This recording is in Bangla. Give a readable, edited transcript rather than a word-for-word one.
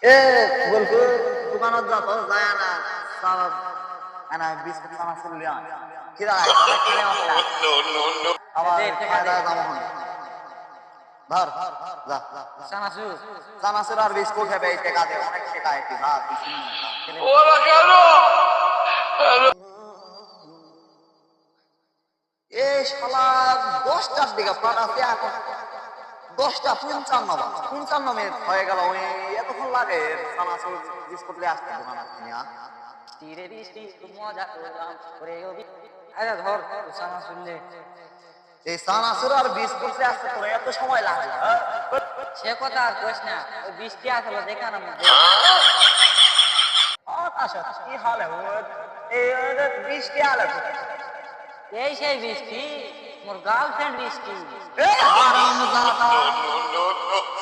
এ বলকু দোকানত যাতো যায় না সব انا বিস্কুট খানা চলিয়া কি দাঁড়ায় খানে আসলা আবার খায়দা জামন ধর যা চানাচুর চানাচুর আর বিস্কুট হবে এই টাকা দে অনেক টাকা কি যা ওরা কেন এই শালা 10টার দিকে পাঠাতে এখন 10:55 মিনিট হয়ে গেল ওই এতক্ষণ লাগে চানাচুর বিস্কুট নিয়ে আসতে দোকান নিয়ে তীরে বৃষ্টি খুব মজা করলাম করে আরে ধর চানাচুর লে এই চানাচুর আর বিস্কুট নিয়ে আসতে তোর এত সময় লাগে সে কথা আর কইস না ওই বৃষ্টি আসলো দেখা না আচ্ছা কি হাল এই বৃষ্টি আলে এই সেই বৃষ্টি মোর গার্লফ্রেন্ড বৃষ্টি এই হারামজাদা no, no, no.